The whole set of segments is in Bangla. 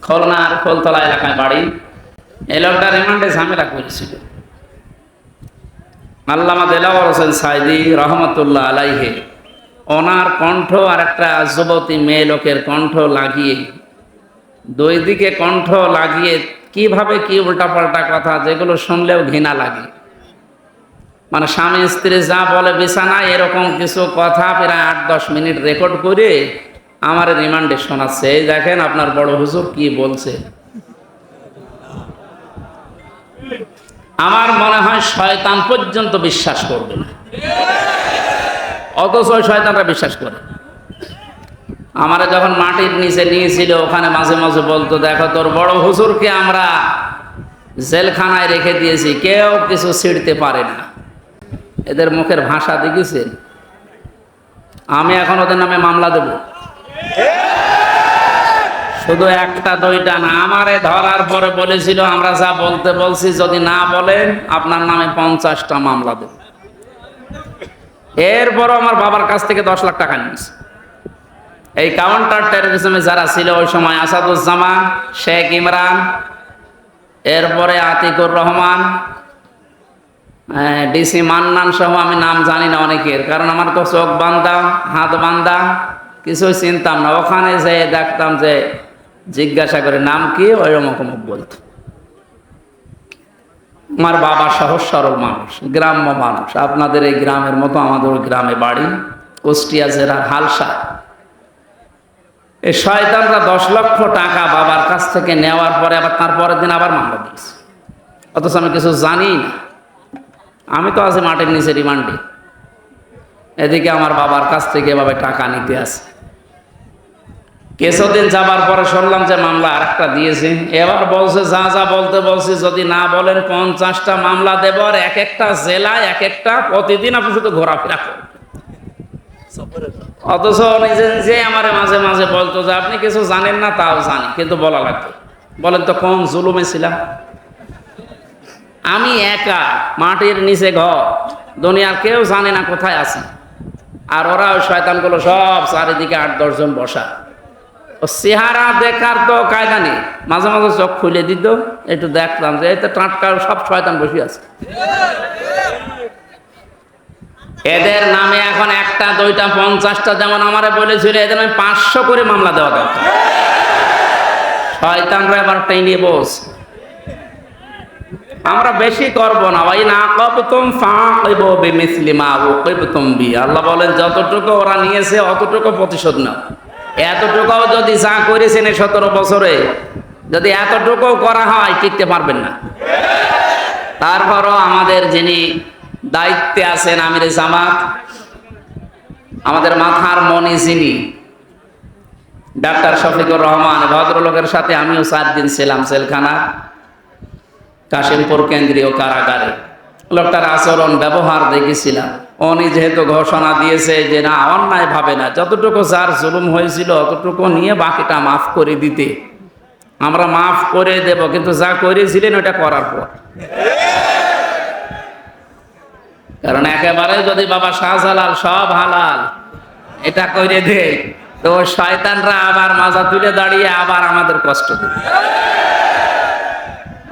খুলনার ফুলতলা এলাকায় বাড়ি। এই লোকটা রিমান্ডে ঝামেলা করেছিল। আল্লামা দেলাওয়ার হোসেন সাইদি রহমতুল্লাহ আলাইহে ওনার কণ্ঠ আর একটা যুবতী মেয়ে লোকের কণ্ঠ লাগিয়ে, দুই দিকে কণ্ঠ লাগিয়ে কিভাবে কি উল্টাপাল্টা কথা, যেগুলো শুনলেও ঘৃণা লাগে। মানে স্বামী স্ত্রী যা বলে বিছানায় এরকম কিছু কথা প্রায় 8-10 মিনিট রেকর্ড করে আমার রিমান্ডে শোনাচ্ছে। এই দেখেন আপনার বড় হুজুর কি বলছে। আমার মনে হয় শয়তান পর্যন্ত বিশ্বাস করবে না, অথচ শয়তানরা বিশ্বাস করে। আমারে যখন মাটির নিচে নিয়েছিল, ওখানে মাঝে মাঝে বলতো, দেখো তোর বড় হুজুরকে আমরা জেলখানায় রেখে দিয়েছি, কেউ কিছু ছিঁড়তে পারে না। এদের মুখের ভাষা দেখেছেন? আমি এখন ওদের নামে মামলা দেব, শুধু একটা দুইটা না। আমারে ধরার পরে বলেছিল, আমরা যা বলতে বলছি যদি না বলেন আপনার নামে 50টা মামলা দেব। এরপরও আমার বাবার কাছ থেকে 10 লাখ টাকা নিয়েছে। এই কাউন্টার টেরোরিজমে যারা ছিল ওই সময়, আসাদুজ্জামান, শেখ ইমরান, এরপরে আতিকুর রহমান, ডিসি মান্নান সহ, আমি নাম জানি না অনেকের, কারণ আমার তো চোখ বান্ধা হাত বান্ধা, কিছুই চিনতাম না। ওখানে যে দেখতাম যে জিজ্ঞাসা করে নাম কি, ওই অমুক অমুক বলতো। আমার বাবা সহজ সরল মানুষ, গ্রাম্য মানুষ, আপনাদের এই গ্রামের মতো আমাদের গ্রামে বাড়ি, কুষ্টিয়া জেলার হালসা। এই শয়তানরা 10 লক্ষ টাকা বাবার কাছ থেকে নেওয়ার পরে আবার তারপরের দিন আবার মামলা দিয়েছে, অথচ আমি কিছু জানি না। আমি তো আছি মাটির নিচে রিমান্ডে, এদিকে আমার বাবার কাছ থেকে এভাবে টাকা নিতে আসে। কিছুদিন যাবার পরে শুনলাম যে মামলা আরেকটা দিয়েছে। এবার বলছে যা যা বলতে বলছি যদি না বলেন 50টা মামলা দেব, আর এক একটা জেলায় এক একটা, প্রতিদিন আপনি শুধু ঘোরাফেরা করবেন। অথচ নিজে নিজে আমার মাঝে মাঝে বলতো যে আপনি কিছু জানেন না, তাও জানি, কিন্তু বলা লাগবে। বলেন তো কোন জুলুমে ছিলাম আমি? একা মাটির নিচে ঘর, দুনিয়ার কেউ জানে না কোথায় আছি, আর ওরা ওই শয়তানগুলো সব চারিদিকে 8-10 জন বসা। ও চেহারা দেখার তো কায়দা নেই, মাঝে মাঝে চোখ খুলে দিত, একটু দেখতাম যে এই তো টাটকা সব শয়তান বসে আছে। এদের নামে এখন একটা দুইটা 50টা, যেমন আমারে বলেছিল, এদের নামে 500 করে মামলা দেওয়া দরকার। শয়তানরা এবার টেনে বস, আমরা বেশি করব না ভাই। না কবতুম ফাকিবু বিমিসলি মা উকিবতুম বি। আল্লাহ বলেন যতটুকু ওরা নিয়েছে অতটুকু প্রতিশোধ নাও। এতটুকুও যদি যা করেছেন 17 বছরে, যদি এতটুকু করা হয় টিকতে পারবেন না। তারপরও আমাদের যিনি দায়িত্বে আছেন, আমিরে জামাত, আমাদের মাথার মনি যিনি, ডাক্তার শফিকুর রহমান, ভদ্রলোকের সাথে আমিও 4 দিন ছিলাম জেলখানা, কাশিমপুর কেন্দ্রীয় কারাগারে। লোকটার আচরণ ব্যবহার দেখেছিলাম। উনি যেহেতু ঘোষণা দিয়েছে যে না, অন্যায় ভাবে না, যতটুকু যার জুলুম হয়েছিল অতটুকু নিয়ে বাকিটা মাফ করে দিতে, আমরা মাফ করে দেব, কিন্তু যা করেছিলেন ওটা করার পর। কারণ একেবারে যদি বাবা শাহজালাল সব হালাল এটা করে দে, তো শয়তানরা আবার মাজা তুলে দাঁড়িয়ে আবার আমাদের কষ্ট দেবে।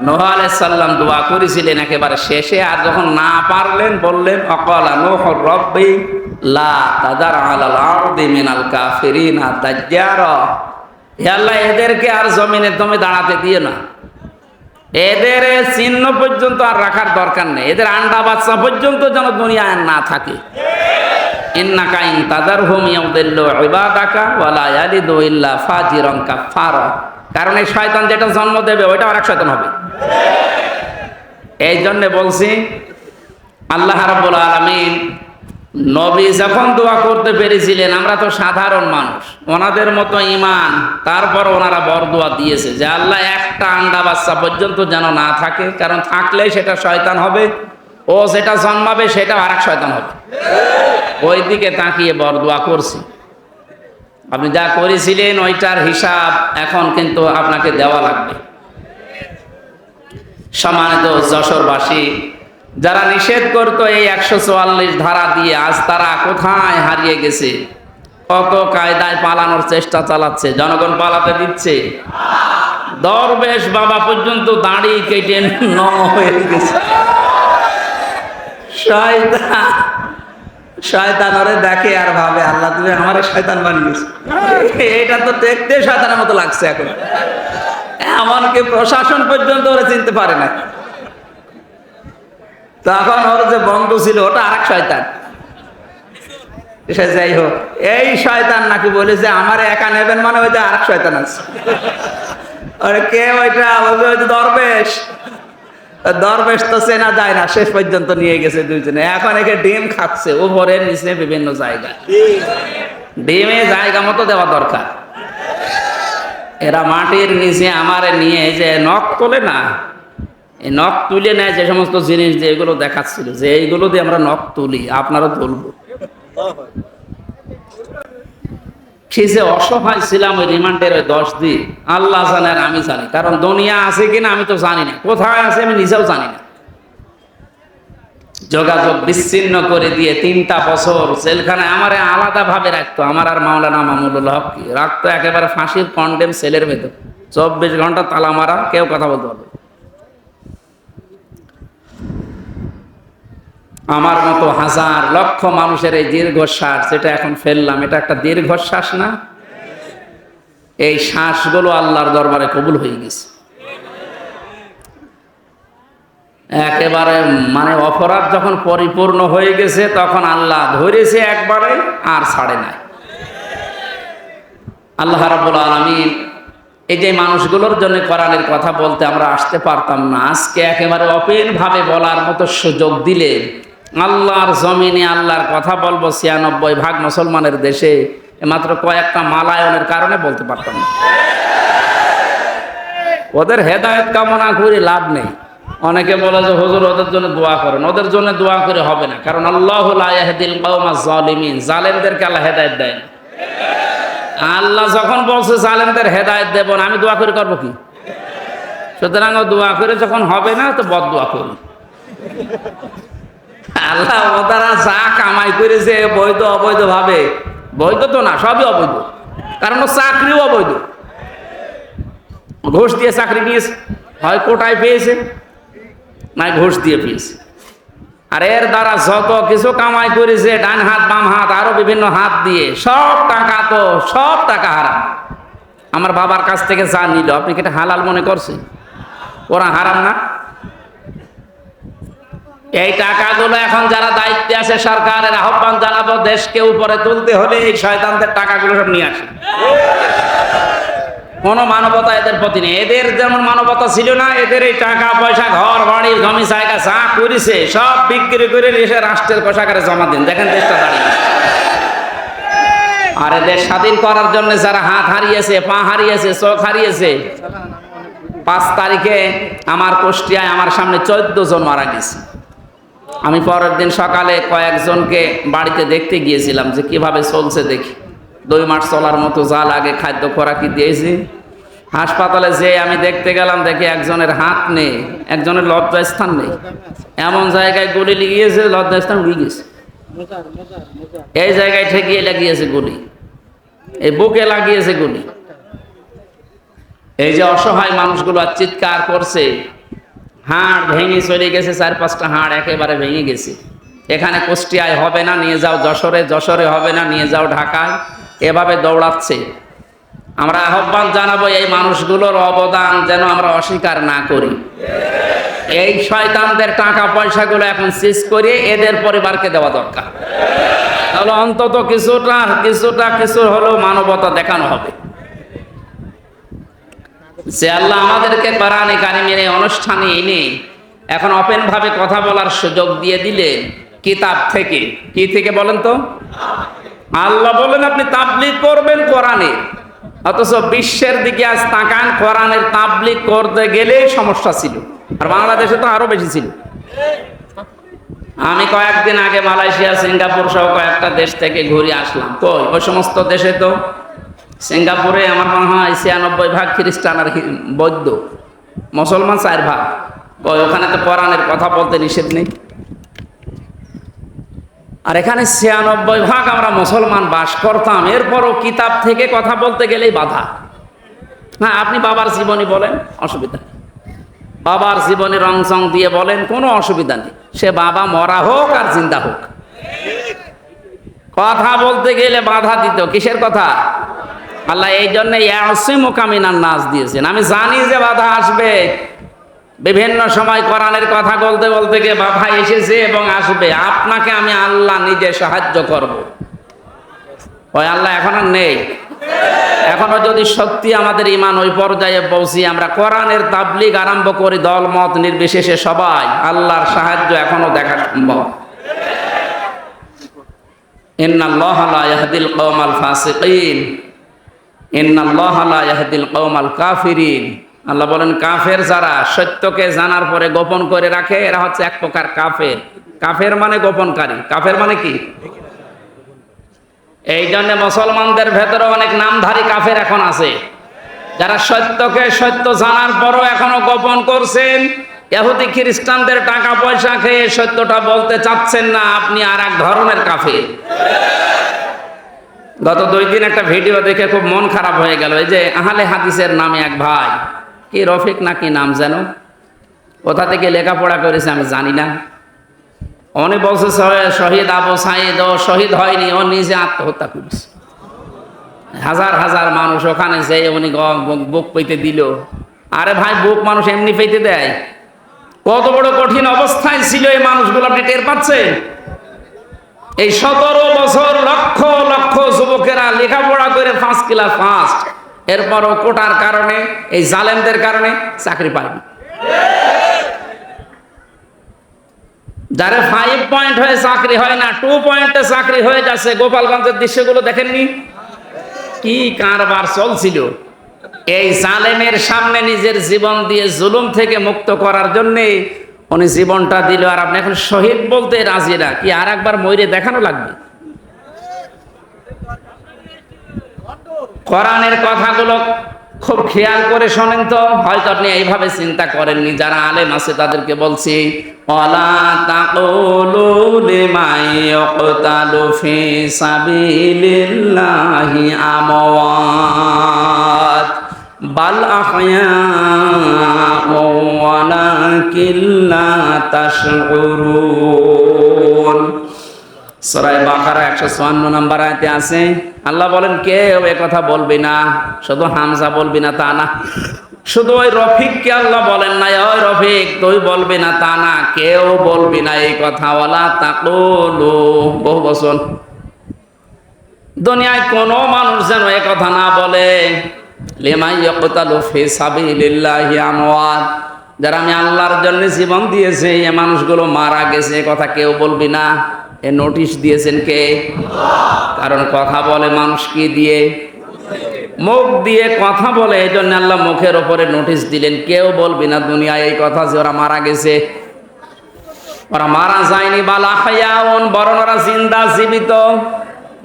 নূহ আলাইহিস সালাম দোয়া করেছিলেন একেবারে শেষে, আর যখন না পারলেন বললেন অকালা নূহ রব্বি লা তাদার আলাল আরদি মিনাল কাফিরিনা দাজ্জারা। হে আল্লাহ, এদেরকে আর জমিনে তুমি দাঁড়াতে দিও না, এদের চিহ্ন পর্যন্ত আর রাখার দরকার নেই, এদের আন্ডা বাচ্চা পর্যন্ত যেন দুনিয়ায় না থাকে। ইন্নাকা ইন তাদারহুম ইয়াউদিল্লু ইবাদাকা ওয়ালা ইয়ালিদু ইল্লা ফাজিরান কাফারা। কারণ এই শয়তান যেটা জন্ম দেবে ওইটা আরেক শয়তান হবে। এই জন্য বলছি, আল্লাহ রাব্বুল আলামিন নবী যখন দোয়া করতে পেরেছিলেন, আমরা তো সাধারণ মানুষ, ওনাদের মতো ঈমান, তারপর ওনারা বরদোয়া দিয়েছে যে আল্লাহ একটা আন্ডা বাচ্চা পর্যন্ত যেন না থাকে, কারণ থাকলে সেটা শয়তান হবে, ও যেটা জন্মাবে সেটা আরেক শয়তান হবে। ওই দিকে তাকিয়ে বরদোয়া করছি। আপনি যা করেছিলেন ওইটার হিসাব এখন কিন্তু আপনাকে দেওয়া লাগবে। সম্মানিত যশোরবাসী, যারা নিষেধ করতো এই 144 ধারা দিয়ে, আজ তারা কোথায় হারিয়ে গেছে। কত কায়দায় পালানোর চেষ্টা চালাচ্ছে, জনগণ পালাতে দিচ্ছে? দরবেশ বাবা পর্যন্ত দাড়ি কেটে নম হয়ে গেছে। শয়তান শয়তান ওরে দেখে আর ভাবে, আল্লাহ তুমি আমারে শয়তান বানিয়েছো। এটা তো দেখতে শয়তানের মতো লাগছে এখন, এমনকি প্রশাসন পর্যন্ত ওরা চিনতে পারে না। তখন ওর যে বন্ধু ছিল ওটা আরেক শয়তান। সে যাই হোক, এই শয়তান নাকি বলেছে আমারে একা নেবেন, মানে ওই যে আরেক শয়তান আছে। ওরে কে ওইটা? বলবে ওই যে দরবেশ। দরবেশ তো চেনা যায় না, শেষ পর্যন্ত নিয়ে গেছে দুইজনে। এখন একে ডিম খাচ্ছে উপরের নিচে বিভিন্ন জায়গায়। ডিমে জায়গা মতো দেওয়া দরকার। এরা মাটির নিচে আমারে নিয়ে যে নখ তোলে না, এই নখ তুলে নেয় যে সমস্ত জিনিস, যে এগুলো দেখাচ্ছিল যে এইগুলো দিয়ে আমরা নখ তুলি, আপনারা তুলবো। সে যে অসহায় ছিলাম ওই রিমান্ডের ওই 10 দিন, আল্লাহ জানে আর আমি জানি। কারণ দুনিয়া আছে কিনা আমি তো জানি না, কোথায় আছে আমি নিজেও জানি না। যোগাযোগ বিচ্ছিন্ন করে দিয়ে 3টা বছর জেলখানায় আমারে আলাদা ভাবে রাখতো। আমার আর মাওলানা মামুনুল হক রাখতো একেবারে ফাঁসির কন্ডেম সেলের ভেতর, 24 ঘন্টা তালা মারা, কেউ কথা বলতে পারবে। আমার মতো হাজার লক্ষ মানুষের এই দীর্ঘশ্বাস যেটা এখন ফেললাম, এটা একটা দীর্ঘশ্বাস না? এই শ্বাসগুলো আল্লাহর দরবারে কবুল হয়ে গেছে। একেবারে মানে অপরাধ যখন পরিপূর্ণ হয়ে গেছে তখন আল্লাহ ধরেছে একবারে আর ছাড়ে নাই। আল্লাহ রাব্বুল আলামিন এই যে মানুষগুলোর জন্য কোরআনের কথা বলতে আমরা আসতে পারতাম না, আজকে একেবারে ওপেন ভাবে বলার মতো সুযোগ দিলে আল্লাহর জমিনে আল্লাহর কথা বলবো 96% মুসলমানের দেশে, মাত্র কয়েকটা মালায়নের কারণে বলতে পারতাম না। ওদের হেদায়েত কামনা করে লাভ নেই। অনেকে বলে যে হুজুর ওদের জন্য দোয়া করেন, ওদের জন্য দোয়া করে হবে না, কারণ আল্লাহু লা ইয়াহদিল কওমাজ জালিমিন, জালেমদেরকে আল্লাহ হেদায়েত দেয় না। আল্লাহ যখন বলছে জালেমদের হেদায়েত দেব না, আমি দোয়া করে করবো কি? সুতরাং দোয়া করে যখন হবে না তো বদদোয়া করি। আল্লাহ ওদারা যা কামাই করেছে বৈধ অবৈধ ভাবে, বৈধ তো না, সবই অবৈধ, কারণ চাকরিও অবৈধ। ঘুষ দিয়ে চাকরি নিয়েছে, হয় কোটায় পেয়েছে নাই ঘুষ দিয়ে পেয়েছে। আর এর দ্বারা যত কিছু কামাই করেছে, ডান হাত বাম হাত আরো বিভিন্ন হাত দিয়ে, সব টাকা হারাম। আমার বাবার কাছ থেকে যা নিল আপনি কি এটা হালাল মনে করছেন? ওরা হারাম না? এই টাকাগুলো এখন যারা দায়িত্বে আছে সরকারের আহ্বান জানাবো, দেশকে উপরে তুলতে হলে এই শয়তানদের টাকাগুলো সব নিয়ে আসে। কোনো মানবতা এদের প্রতি নেই। এদের যেমন মানবতা ছিল না, এদের এই টাকা পয়সা ঘর বাড়ি জমি জায়গা যা করেছে সব বিক্রি করে এসে রাষ্ট্রের কোষাগারে জমা দিন, দেখেন দেশটা দাঁড়িয়ে। আর এদের স্বাধীন করার জন্য যারা হাত হারিয়েছে, পা হারিয়েছে, চোখ হারিয়েছে, 5 তারিখে আমার কুষ্টিয়ায় আমার সামনে 14 জন মারা গেছে। আমি পরের দিন সকালে কয়েকজনকে বাড়িতে দেখতে গিয়েছিলাম যে কিভাবে চলছে দেখি। 2 মাস চলার মতো যা লাগে খাদ্য খোরাকি দিয়েছি। হাসপাতালে যে আমি দেখতে গেলাম, দেখি একজনের হাত নেই, একজনের লজ্জাস্থান নেই, এমন জায়গায় গুলি লেগিয়েছে, লজ্জাস্থান উড়ে গেছে। এই জায়গায় ঠেকিয়ে লাগিয়েছে গুলি, এই বুকে লাগিয়েছে গুলি। এই যে অসহায় মানুষগুলো চিৎকার করছে, হাড় ভেঙে চলে গেছে, 4-5টা হাড় একেবারে ভেঙে গেছে। এখানে কুষ্টিয়ায় হবে না, নিয়ে যাও যশোরে, যশোরে হবে না, নিয়ে যাও ঢাকায়, এভাবে দৌড়াচ্ছে। আমরা আহ্বান জানাবো এই মানুষগুলোর অবদান যেন আমরা অস্বীকার না করি। এই শয়তানদের টাকা পয়সাগুলো এখন সিজ করে এদের পরিবারকে দেওয়া দরকার, তাহলে অন্তত কিছু হলেও মানবতা দেখানো হবে। যে আল্লাহ আমাদেরকে কোরআনে কারিমের এই অনুষ্ঠানে এনে এখন ওপেন ভাবে কথা বলার সুযোগ দিয়ে দিলেন কিতাব থেকে। কি থেকে বলেন তো? আল্লাহ বলেন আপনি তাবলীগ করবেন কোরআনে, অথচ বিশ্বের দিকে আজ তাকান, কোরআনের তাবলীগ করতে গেলে সমস্যা ছিল, আর বাংলাদেশে তো আরো বেশি ছিল। আমি কয়েকদিন আগে মালয়েশিয়া, সিঙ্গাপুর সহ কয়েকটা দেশ থেকে ঘুরে আসলাম। তো ওই সমস্ত দেশে তো, সিঙ্গাপুরে আমার মনে হয় 96% খ্রিস্টান আর বৌদ্ধ, মুসলমান 4%। ওখানে তো কোরআনের কথা বলতে নিষেধ নেই। আর এখানে 96% আমরা মুসলমান বাস করতাম, এরপরও কিতাব থেকে কথা বলতে গেলেই বাধা। হ্যাঁ, আপনি বাবার জীবনী বলেন, অসুবিধা নেই। বাবার জীবনী রং চং দিয়ে বলেন, কোনো অসুবিধা নেই। সে বাবা মরা হোক আর জিন্দা হোক, কথা বলতে গেলে বাধা দিত। কিসের কথা? আল্লাহ এই জন্য ইয়াসিমুকামিনান নাস দিয়েছেন। আমি জানি যে বাধা আসবে, বিভিন্ন সময় কোরআনের কথা বলতে বলতে গিয়ে বাধা এসেছে এবং আসবে। আপনাকে আমি আল্লাহ নিজে সাহায্য করব। ওই আল্লাহ এখন আর নেই। এখনো যদি সত্যি আমাদের ঈমান ওই পর্যায়ে পৌঁছি, আমরা কোরআনের তাবলীগ আরম্ভ করি, দল মত নির্বিশেষে সবাই, আল্লাহর সাহায্য এখনো দেখা সম্ভব। ইন্নাল্লাহা লা ইয়াহদিল কওমাল ফাসিকিন, ইন্নাল্লাহা লা ইয়াহদিল কওমাল কাফিরিন। আল্লাহ বলেন, কাফের যারা সত্যকে জানার পরে গোপন করে রাখে, এরা হচ্ছে এক প্রকার কাফের। কাফের মানে গোপনকারী। কাফের মানে কি? এই জন্য মুসলমানদের ভেতরে অনেক নামধারী কাফের এখন আছে, যারা সত্যকে সত্য জানার পরও এখনো গোপন করছেন। ইহুদি খ্রিস্টানদের টাকা পয়সা খেয়ে সত্যটা বলতে চাচ্ছেন না, আপনি আর এক ধরনের কাফের। গত 2 দিন একটা ভিডিও দেখে খুব মন খারাপ হয়ে গেল। এই যে আহলে হাদিসের নামে এক ভাই, কি রফিক নাকি নাম যেন, কোথা থেকে লেখাপড়া করেছে আমি জানি না, উনি বলছে শহীদ আবু সাইদ, ও শহীদ হয়নি, ও নিজে আত্মহত্যা করেছে। হাজার হাজার মানুষ ওখানে যেয়ে উনি বুক পেতে দিল। আরে ভাই, বুক মানুষ এমনি পেতে দেয়? কত বড় কঠিন অবস্থায় ছিল এই মানুষগুলো, আপনি টের পাচ্ছেন? এই 17 বছর লক্ষ লক্ষ যুবকেরা লেখাপড়া করে 5 ক্লাস ফার্স্ট, এরপরও কোটার কারণে, এই জালেমদের কারণে চাকরি পায়নি। যারা 5 পয়েন্ট হয়ে চাকরি হয় না, 2 পয়েন্টে চাকরি হয়ে যাচ্ছে। গোপালগঞ্জের দৃশ্যগুলো দেখেননি? কি কারবার চলছিল! এই জালেমের সামনে নিজের জীবন দিয়ে জুলুম থেকে মুক্ত করার জন্য উনি জীবনটা দিল, আর আপনি এখন শহীদ বলতে রাজি না? কি আর একবার মরে দেখানো লাগবে? কোরআনের কথাগুলো খুব খেয়াল করে শোনেন তো, হয়তো আপনি এইভাবে চিন্তা করেননি। যারা আলেম আছে তাদেরকে বলছি, ওয়ালা তাকুলু লিমান ইয়াকতালু ফি সাবিলিল্লাহি আমওয়াত বাল আহইয়াউ ওয়ালাকিন লা তাশউরুন। সূরা বাকারা 154 নম্বর আয়াতে আছে, আল্লাহ বলেন, কেউ এ কথা বলবি না। শুধু হামজা বলবি না তা না, শুধু ওই রফিককে আল্লাহ বলেন না, ওই রফিক তুই বলবি না তা না, কেউ বলবি না এই কথা। ওয়ালা তাকুলু, বহু বচন। দুনিয়ায় কোনো মানুষ যেন এ কথা না বলে, লিমান ইয়াকতালু ফি সাবিলিল্লাহি আমওয়াত, যারা আমি আল্লাহর জন্য জীবন দিয়েছে, এই মানুষগুলো মারা গেছে, এ কথা কেউ বলবি না। এ নোটিশ দিয়েছেন কে? কারণ কথা বলে মানুষ কি দিয়ে? মুখ দিয়ে কথা বলে। এই জন্য আল্লাহ মুখের ওপরে নোটিশ দিলেন, কেউ বলবি না দুনিয়ায় এই কথা যে ওরা মারা গেছে। ওরা মারা যায়নি, বালা হায়াউন, বরং ওরা জিন্দা, জীবিত।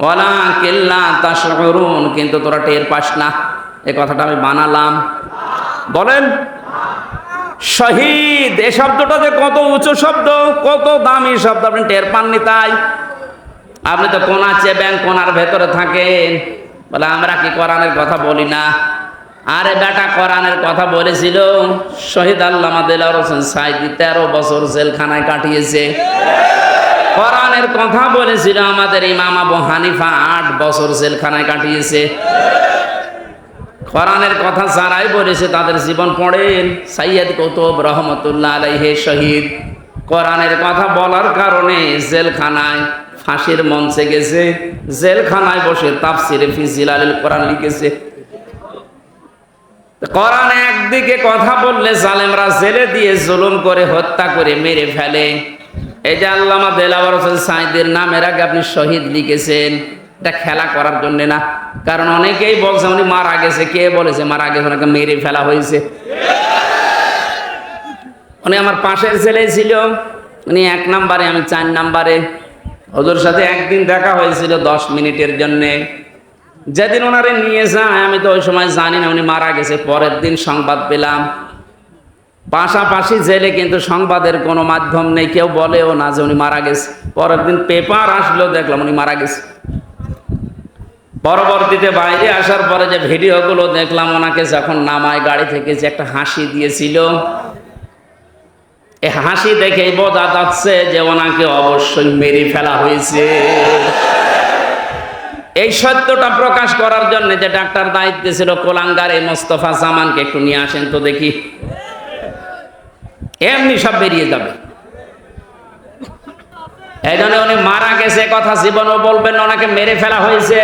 ওয়ালাকিন লা তাশউরুন, কিন্তু তোরা টের পাস না। এই কথাটা আমি বানালাম। বলেন, শহীদ এই শব্দটা যে কত উঁচু শব্দ, কত দামি শব্দ, আপনি টের পাননি? তাই আপনি তো কোনা চেবেন, কোনার ভেতরে থাকেন, বলে আমরা কি কোরআনের কথা বলি না? আরে বেটা, কোরআনের কথা বলেছিল শহীদ আল্লামা দেলোয়ার হোসেন সাঈদী, 13 বছর জেলখানায় কাটিয়েছে। কোরআনের কথা বলেছিল আমাদের ইমাম আবু হানিফা, 8 বছর জেলখানায় কাটিয়েছে। কোরআনের কথা যারাই বলেছে তাদের জীবন পড়েন। সাইয়্যিদ কুতুব রহমাতুল্লাহ আলাইহি শহীদ, কোরআনের কথা বলার কারণে জেলখানায়, ফাঁসির মঞ্চে গেছে, জেলখানায় বসে তাফসিরে ফি জিলালিল কোরআন লিখেছে। কোরআন একদিকে কথা বললে জালেমরা জেলে দিয়ে জুলুম করে, হত্যা করে, মেরে ফেলে। এই যে আল্লামা দেলোয়ার হোসেন সাঈদীর নামের আগে আপনি শহীদ লিখেছেন, এটা খেলা করার জন্য না। কারণ অনেকেই বলছে উনি মারা গেছে। কে বলেছে মারা গেছে? ওনাকে মেরে ফেলা হয়েছে। উনি আমার পাশের ছেলে ছিল, উনি 1 নম্বরে, আমি 4 নম্বরে। হুজুর সাথে একদিন দেখা হয়েছিল 10 মিনিটের জন্যে। যেদিন ওনারে নিয়ে যায়, আমি তো ওই সময় জানি না উনি মারা গেছে। পরের দিন সংবাদ পেলাম। পাশাপাশি জেলে, কিন্তু সংবাদের কোনো মাধ্যম নেই, কেউ বলেও না যে উনি মারা গেছে। পরের দিন পেপার আসলো, দেখলাম উনি মারা গেছে। পরবর্তীতে বাইরে আসার পরে যে ভিডিওগুলো দেখলাম, ওনাকে যখন নামায় গাড়ি থেকে যে একটা হাসি দিয়েছিল, এই হাসি দেখেই বোঝা যাচ্ছে যে ওনাকে অবশ্যই মেরে ফেলা হয়েছে। এই সত্যটা প্রকাশ করার জন্য যে ডাক্তার দায়িত্বে ছিল কোলাঙ্গার, এই মোস্তফা জামানকে একটু নিয়ে আসেন তো দেখি, এমনি সব বেরিয়ে যাবে। এই জন্য উনি মারা গেছে কথা জীবনও বলবেন না, ওনাকে মেরে ফেলা হয়েছে।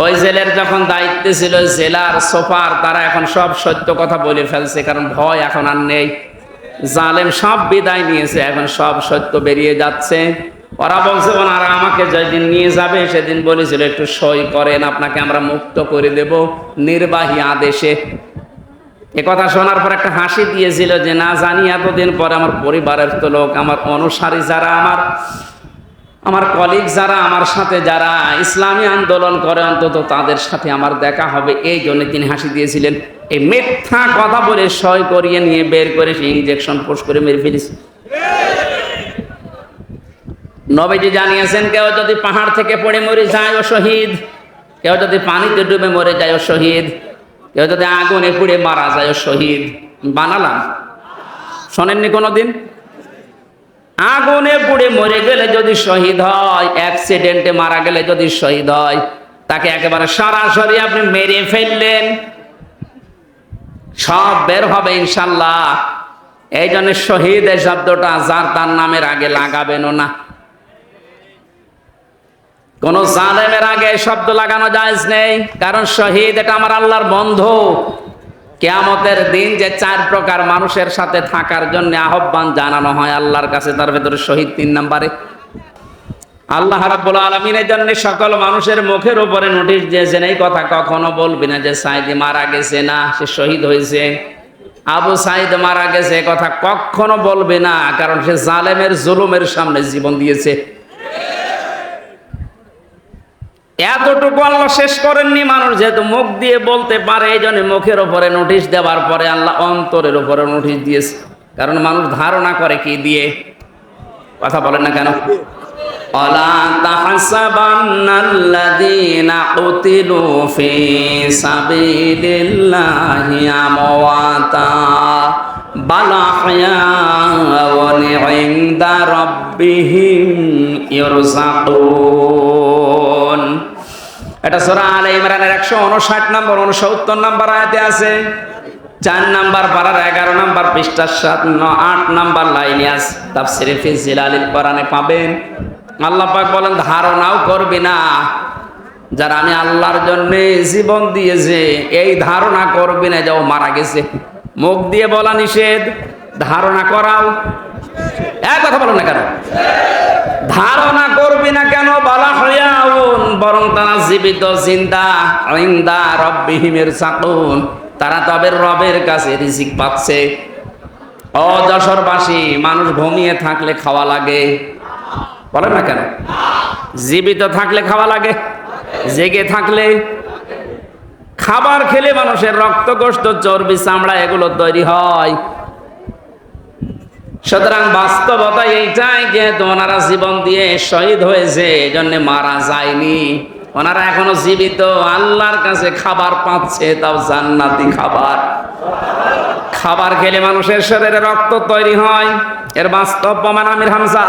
ওই জেলের যখন দায়িত্বে ছিল জেলার সোফার, তারা এখন সব সত্য কথা বলে ফেলছে, কারণ ভয় এখন আর নেই। জালেম সব বিদায় নিয়েছে, এখন সব সত্য বেরিয়ে যাচ্ছে। ওরা বলছে ওনারা আমাকে যেদিন নিয়ে যাবে সেদিন বলেছিল একটু সই করেন, আপনাকে আমরা মুক্ত করে দেব নির্বাহী আদেশে। এ কথা শোনার পর একটা হাসি দিয়েছিল যে না জানি এতদিন পরে আমার পরিবারের তো লোক, আমার অনুসারী যারা, আমার কলিগ যারা, আমার সাথে যারা ইসলামী আন্দোলন করে, অন্তত তাদের সাথে আমার দেখা হবে, এই জন্য তিনি হাসি দিয়েছিলেন। এই মিথ্যা কথা বলে সই করিয়ে নিয়ে বের করে সে ইনজেকশন পোষ করে মেরে ফেলেছে। নবীজি জানিয়েছেন, কেউ যদি পাহাড় থেকে পড়ে মরে যায় ও শহীদ, কেউ যদি পানিতে ডুবে মরে যায় ও শহীদ, কেউ যদি আগুনে পুড়ে মারা যায় ও শহীদ। বানালাম, শোনেননি কোনোদিন? আগুনে পুড়ে মরে গেলে যদি শহীদ হয়, অ্যাক্সিডেন্টে মারা গেলে যদি শহীদ হয়, তাকে একেবারে সরাসরি আপনি মেরে ফেললেন, সব বের হবে ইনশাল্লাহ। এই জন্য শহীদ এই শব্দটা যার তার নামের আগে লাগাবেনও না। কোন জালেমের আগে এই শব্দ লাগানো জায়েজ নেই, কারণ শহীদ এটা আমার আল্লাহর বন্ধু। কিয়ামতের দিন যে 4 প্রকার মানুষের সাথে থাকার জন্য আহ্বান জানানো হয় আল্লাহর কাছে, তার ভেতরে শহীদ 3 নম্বরে। আল্লাহ রাব্বুল আলামিনের জন্য সকল মানুষের মুখের উপরে নোটিশ দিয়েছেন, এই কথা কখনো বলবি না যে সাইদি মারা গেছে, না সে শহীদ হয়েছে। আবু সাইদ মারা গেছে এ কথা কখনো বলবে না, কারণ সে জালেমের জুলুমের সামনে জীবন দিয়েছে। এতটুকু আল্লাহ শেষ করেননি, মানুষ যেহেতু মুখ দিয়ে বলতে পারে, এই জন্য মুখের উপরে নোটিশ দেওয়ার পরে আল্লাহ অন্তরের উপরে নোটিশ দিয়েছে। কারণ মানুষ ধারণা করে কি দিয়ে, কথা বলেন না কেন? ওয়ালা তাহসাবান্নাল্লাযীনা কুতিলু ফী সাবিলিল্লাহি আমওয়াতা বাল আহয়াউন ইনদা রাব্বিহিম ইরযাকুন। এটা সূরা আলে ইমরানের 159 নম্বর 69 নম্বর আয়াতে আছে। 4 নম্বর পারার 11 নম্বর পৃষ্ঠা 7-8 নম্বর লাইনে আছে। তাফসীরে ফি জিলালিল কোরআনে পাবেন। আল্লাহ পাক বলেন, ধারণাও করবি না যারা আমি আল্লাহর জন্য জীবন দিয়েছে, এই ধারণা করবি না যে ও মারা গেছে। মুখ দিয়ে বলা নিষেধ, ধারণা করাও। এক কথা বলো না কেন? ধারণা করবি না কেন? বলা হইয়াউন, বরং তারা জীবিত, জিন্দা, ইনদা রাব্বিহিম ইরযাকুন, তারা তবে রবের কাছে রিজিক পাচ্ছে। ও যশোরবাসী, মানুষ ঘুমিয়ে থাকলে খাওয়া লাগে, বলেন না কেন? জীবিত থাকলে খাওয়া লাগে, জেগে থাকলে খাবার খেলে মানুষের রক্ত, গোশত, চর্বি, চামড়া এগুলো তৈরি হয়। সুতরাং বাস্তবতা এইটাই, যেহেতু ওনারা জীবন দিয়ে শহীদ হয়েছে, এই জন্য মারা যায়নি, ওনারা এখনো জীবিত, আল্লাহর কাছে খাবার পাচ্ছে, তাও জান্নাতি খাবার। খাবার খেলে মানুষের শরীরে রক্ত তৈরি হয়, এর বাস্তব প্রমাণ আমির হামজা,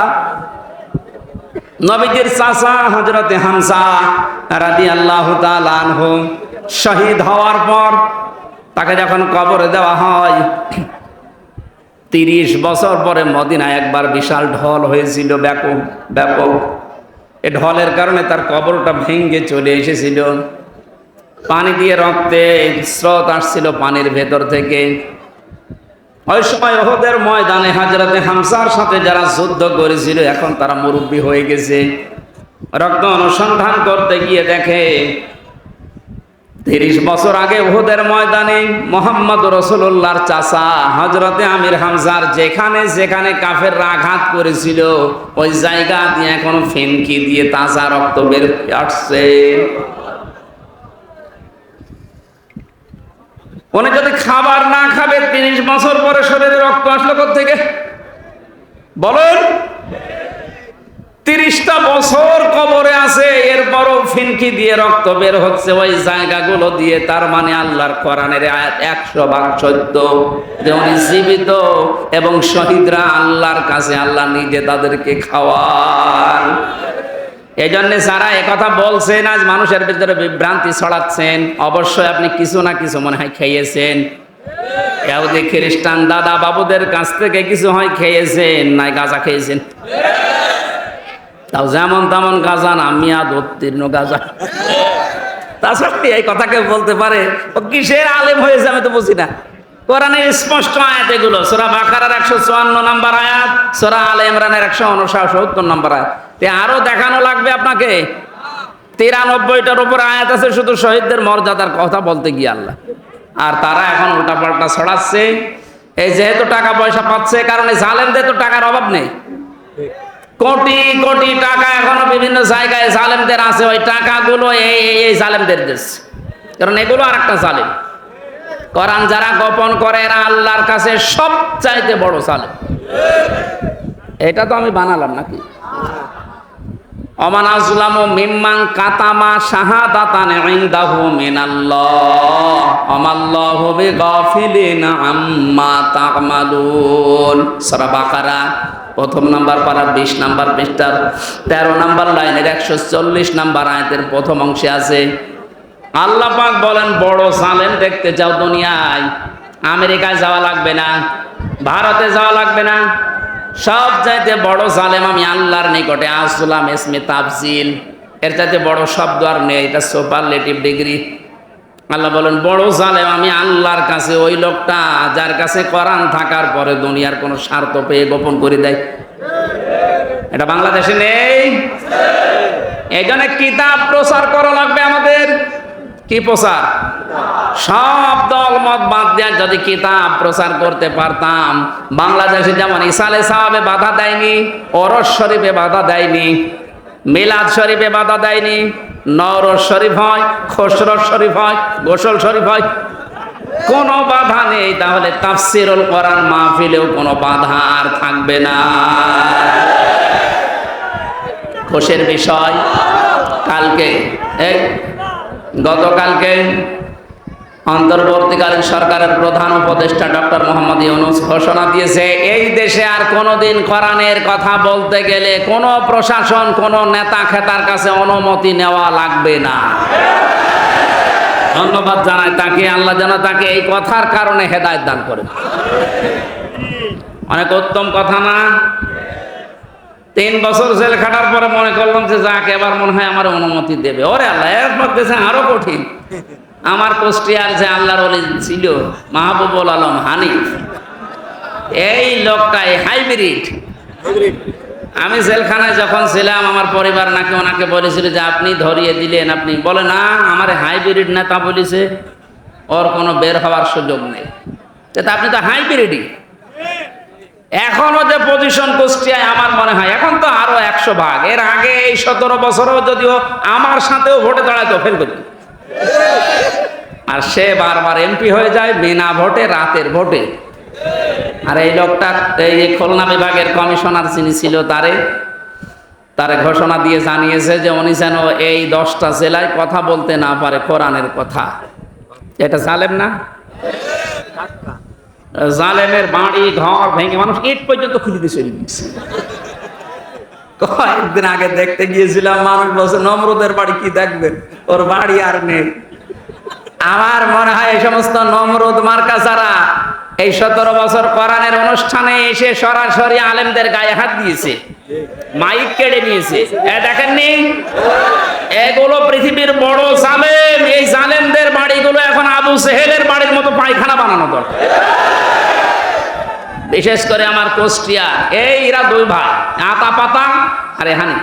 নবীজির চাচা হযরতে হামজা রাদিয়াল্লাহু তাআলা আনহু শহীদ হওয়ার পর তাকে যখন কবরে দেওয়া হয়, 30 বছর পরে মদিনায় একবার বিশাল ঢল হয়েছিল, ব্যাপক। এ ঢলের কারণে তার কবরটা ভেঙে চলে এসেছিল। পানি দিয়ে রক্তে স্রোত আসছিল পানির ভেতর থেকে। ওই সময় উহুদের ময়দানে হযরতে হামজার সাথে যারা যুদ্ধ করেছিল, এখন তারা মুরব্বী হয়ে গেছে। রক্ত অনুসন্ধান করতে গিয়ে দেখে 30 বছর আগে উহুদের ময়দানে মুহাম্মদ রাসূলুল্লাহর চাচা হযরতে আমির হামজার যেখানে যেখানে কাফেররা আঘাত করেছিল, ওই জায়গা দিয়ে এখন ফেনকি দিয়ে তাজা রক্ত বের হয়ে আসছে। উনি যদি খাবার না খাবে, 30 বছর পরে শরীরে রক্ত আসলো কোথা থেকে বলেন? 30টা বছর কবরে আছে, এরপরও ফিনকি দিয়ে রক্ত বের হচ্ছে ওই জায়গাগুলো দিয়ে। তার মানে আল্লাহর কোরআনের আয়াত 100 ভাগ সত্য, যে উনি জীবিত এবং শহীদরা আল্লাহর কাছে আল্লাহ নিজে তাদেরকে খাওয়ান। এই জন্য যারা একথা বলছেন, আজ মানুষের ভিতরে বিভ্রান্তি ছড়াচ্ছেন, অবশ্যই আপনি কিছু না কিছু মনে হয় খেয়েছেন। ইহুদি খ্রিস্টান দাদা বাবুদের কাছ থেকে কিছু হয় খেয়েছেন, নাই গাঁজা খেয়েছেন। তাও যেমন তেমন গাঁজা না, মেয়াদ উত্তীর্ণ গাঁজা। তাছাড়া এই কথাকে বলতে পারে ও কিসের আলেম হয়েছে আমি তো বুঝি না। কোরআনের স্পষ্ট আয়াত এগুলো, সূরা বাকারার 154 নম্বর আয়াত, সূরা আলে ইমরানের 169 নম্বর আয়াত। আরো দেখানো লাগবে আপনাকে, 93টার উপর আয়াত আছে শুধু শহীদদের মর্যাদার কথা বলতে গিয়ে আল্লাহ। আর তারা এখন উল্টাপাল্টা ছড়াচ্ছে। এই যেহেতু টাকা পয়সা পাচ্ছে, কারণে জালেমদের তো টাকার অভাব নেই। কোটি কোটি টাকা এখনো বিভিন্ন জায়গায় জালেমদের আছে, ওই টাকাগুলো এই জালেমদের দেশ, কারণ এগুলো আর একটা জালেম। কোরআন যারা গোপন করে এরা আল্লাহর কাছে সবচাইতে বড় জালেম। এটা তো আমি বানালাম নাকি? ওমান আযলামু মিম্মান কাতামা শাহাদাতান ইনদাহু মিনাল্লাহ ওয়ামাল্লাহু বিগাফিলিন আম্মা তা'মালুন। সূরা বাকারা প্রথম নাম্বার পারা 20 নাম্বার পৃষ্ঠার 13 নাম্বার লাইনের 140 নাম্বার আয়াতের প্রথম অংশে আছে। আল্লাহ পাক বলেন, বড় জালেম দেখতে চাও দুনিয়ায়, আমেরিকায় যাওয়া লাগবে না, ভারতে যাওয়া লাগবে না, সব চাইতে বড় জালেম আমি আল্লাহর নিকটে। আসলাম ইসমে তাফজিল, এর চাইতে বড় শব্দ আর নেই, এটা সুপারলেটিভ ডিগ্রি। আল্লাহ বলেন, বড় জালেম আমি আল্লাহর কাছে ওই লোকটা যার কাছে কোরআন থাকার পরে দুনিয়ার কোনো স্বার্থ পেয়ে গোপন করে দেয়। এটা বাংলাদেশে নেই। এই জন্য কিতাব প্রচার করা লাগবে আমাদের। কি প্রচার? সব দল মত বাদ দিয়ে যদি কিতাব প্রচার করতে পারতাম, বাংলাদেশে যেমন ইসালে সাহাবে বাধা দেয়নি, ওরস শরীফে বাধা দেয়নি, মিলাদ শরীফে বাধা দেয়নি, নওরোজ শরীফ হয়, খসরত শরীফ হয়, গোসল শরীফ হয়, কোনো বাধা নেই, তাহলে তাফসিরুল কোরআন মাহফিলেও কোনো বাধা আর থাকবে না। খুশির বিষয়, কালকে গতকালকে অন্তর্বর্তীকালীন সরকারের প্রধান উপদেষ্টা ডক্টর মোহাম্মদ ইউনূস ঘোষণা দিয়েছে, এই দেশে আর কোনোদিন কোরআনের কথা বলতে গেলে কোনো প্রশাসন, কোনো নেতা খেতার কাছে অনুমতি নেওয়া লাগবে না। ধন্যবাদ জানাই তাকে, আল্লাহ যেন তাকে এই কথার কারণে হেদায়েত দান করে। অনেক উত্তম কথা না? 3 বছর জেল খাটার পরে মনে করলাম যে যাক, এবার মনে হয় আমার অনুমতি দেবে। ওরে আল্লাহ, এরপর দেশে আরো কঠিন। আমার কুষ্টিয়ার যে আল্লাহর ওলি ছিল মাহবুবুল আলম হানিফ, এই লোকটাই হাইব্রিড। আমি জেলখানায় যখন ছিলাম, আমার পরিবার নাকি ওনাকে বলেছিল যে আপনি ধরিয়ে দিলেন, আপনি বলে না, আমার হাইব্রিড নেতা বলেছে ওর কোনো বের হওয়ার সুযোগ নেই। আপনি তো হাইব্রিডই। এখনো যে পজিশন কুষ্টিয়ায়, আমার মনে হয় এখন তো আরো 100 ভাগ। এর আগে এই 17 বছরও যদিও আমার সাথেও ভোটে দাঁড়াতো, ফেল করত, আর সে বারবার এমপি হয়ে যায় বিনা ভোটে, রাতের ভোটে। আর এই লোকটা, এই খুলনা বিভাগের কমিশনার যিনি ছিল, তারে ঘোষণা দিয়ে জানিয়েছে যে উনি যেন এই 10টা জেলায় কথা বলতে না পারে কোরআনের কথা। এটা জালেম না? জালেমের বাড়ি ঘর ভেঙে মানুষ ইট পর্যন্ত খুলে দিয়ে চলে গেছে। কয়েকদিন আগে দেখতে গিয়েছিলাম, মানুষ বলছে নমরুদের বাড়ি কি দেখবেন, ওর বাড়ি আর নেই। আমার মনে হয় এই সমস্ত নমরুদ মার্কা যারা এই 17 বছর কোরআনের অনুষ্ঠানে এসে সরাসরি আলেমদের গায়ে হাত দিয়েছে, মাইক কেড়ে নিয়েছে, দেখেননি? এগুলো পৃথিবীর বড় জালেম। এই জালেমদের বাড়িগুলো এখন আবু সেহেলের বাড়ির মতো পায়খানা বানানো দরকার। বিশেষ করে আমার কুষ্টিয়া, এরা 2 ভাই, আতা পাতা আর হানিফ।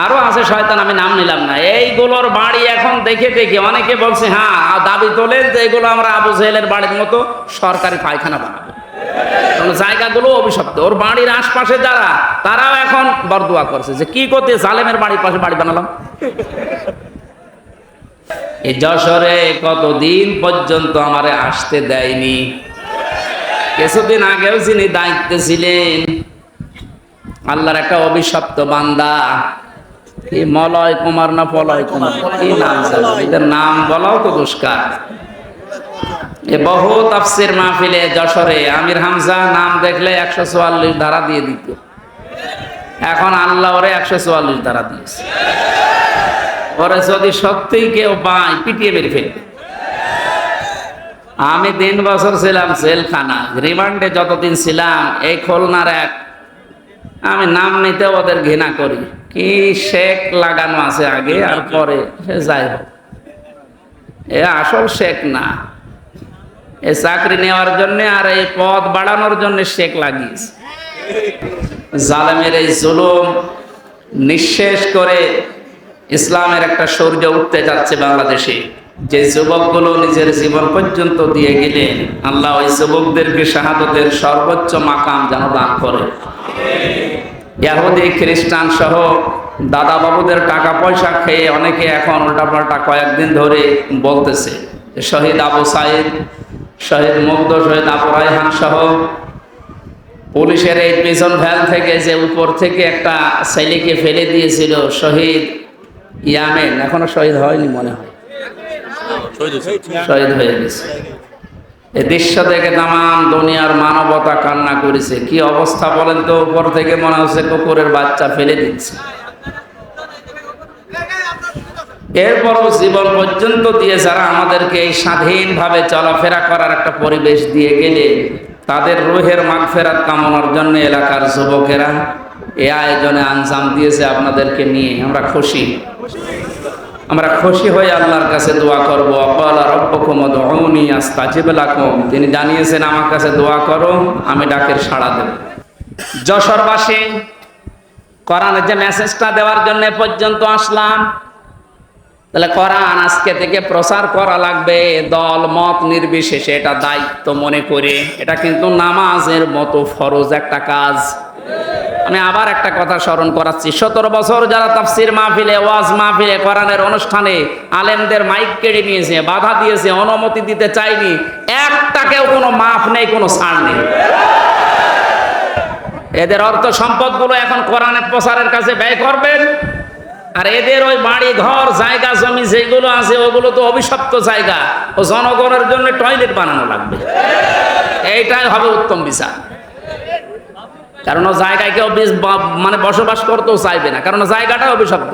আরো আছে শয়তান, আমি নাম নিলাম না। এইগুলোর বাড়ি এখন দেখে দেখে অনেকে বলছে, হ্যাঁ, দাবি তোলেন যে এগুলো আমরা আবু সেহেলের বাড়ির মতো সরকারি পায়খানা বানাবো। জায়গাগুলো অভিশপ্ত। ওর বাড়ির আশপাশে যারা, তারাও এখন বরদোয়া করছে যে কি করতে জালেমের বাড়ির পাশে বাড়ি বানালাম। এই যশোরে কতদিন পর্যন্ত আমারে আসতে দেয়নি। কিছুদিন আগেও যিনি দায়িত্বে ছিলেন, আল্লাহর একটা অভিশপ্ত বান্দা, কি মলয় কুমার না পলয় কুমার, কি নাম জানো, এদের নাম বলাও তো দুষ্কার। এ বহু তাফসির মাহফিলে যশোরে আমির হামজা নাম দেখলে 144 ধারা দিয়ে দিত, এখন আল্লাহ ওরে 144 ধারা দিয়েছে। ওরে যদি সত্যিই কেউ পায় পিটিয়ে মেরে ফেলবে। আমি 3 বছর ছিলাম জেলখানা, রিমান্ডে যতদিন ছিলাম, এই খুলনার এক, আমি নাম নিতে ওদের ঘৃণা করি, কি শেখ লাগানো আছে আগে আর পরে, সে যাই হোক, এ আসল শেখ না, এ চাকরি নেওয়ার জন্য আর এই পদ বাড়ানোর জন্য শেখ লাগিয়েছে। জালেমের এই জুলুম নিঃশেষ করে ইসলামের একটা সূর্য উঠতে যাচ্ছে বাংলাদেশে। যে যুবকগুলো নিজের জীবন পর্যন্ত দিয়ে গেলেন, আল্লাহ ওই যুবকদেরকে শাহাদতের সর্বোচ্চ মাকাম যেন দান করে। ইহুদি খ্রিস্টান সহ দাদা বাবুদের টাকা পয়সা খেয়ে অনেকে এখন উল্টাপাল্টা কয়েকদিন ধরে বলতেছে, শহীদ আবু সাইদ, শহীদ মুগ্ধ, শহীদ আবু রায়হান সহ পুলিশের এই পিছন ভ্যান থেকে যে উপর থেকে একটা ছেলেকে ফেলে দিয়েছিল, শহীদ ইয়ামেন, এখনো শহীদ হয়নি মনে হয়, শহীদ হয়ে গেছে। এই দৃশ্য দেখে তামাম দুনিয়ার মানবতা কান্না করেছে। কি অবস্থা বলেন তো, উপর থেকে মনে হচ্ছে কুকুরের বাচ্চা ফেলে দিচ্ছে। এরপরও জীবন পর্যন্ত দিয়ে যারা আমাদেরকে এই স্বাধীনভাবে চলাফেরা করার একটা পরিবেশ দিয়ে গেলে, তাদের রুহের মাগফিরাত কামনার জন্য এলাকার যুবকেরা এই আয়োজনে আঞ্জাম দিয়েছে। আপনাদেরকে নিয়ে আমরা খুশি, আমরা খুশি হয়ে আল্লাহর কাছে দোয়া করব। ওয়াকালা রাব্বুকুম উদউনি আস্তাজিব লাকুম, তিনি জানিয়েছেন আমার কাছে দোয়া করো, আমি ডাকের সাড়া দেব। যশোরবাসী, কোরআনের যে মেসেজটা দেওয়ার জন্য পর্যন্ত আসলাম, তাহলে কোরআন আজকে থেকে প্রচার করা লাগবে, দল মত নির্বিশেষে, এটা দায়িত্ব মনে করে। এটা কিন্তু নামাজের মতো ফরজ একটা কাজ। আমি আবার একটা কথা স্মরণ করাচ্ছি, 17 বছর যারা তাফসির মাহফিলে, ওয়াজ মাহফিলে, কোরআনের অনুষ্ঠানে আলেমদের মাইক কেড়ে নিয়েছে, বাধা দিয়েছে, অনুমতি দিতে চাইনি, একটাকেও কোনো মাফ নেই, কোনো ছাড় নেই। এদের অর্থ সম্পদগুলো এখন কোরআনের প্রচারের কাছে ব্যয় করবেন, আর এদের ওই বাড়ি ঘর জায়গা জমি যেগুলো আছে ওগুলো তো অভিশপ্ত জায়গা, ও জনগণের জন্য টয়লেট বানানো লাগবে। এইটাই হবে উত্তম বিচার, কারণ ও জায়গায় কেউ মানে বসবাস করতেও চাইবে না, কারণ জায়গাটা অভিশপ্ত।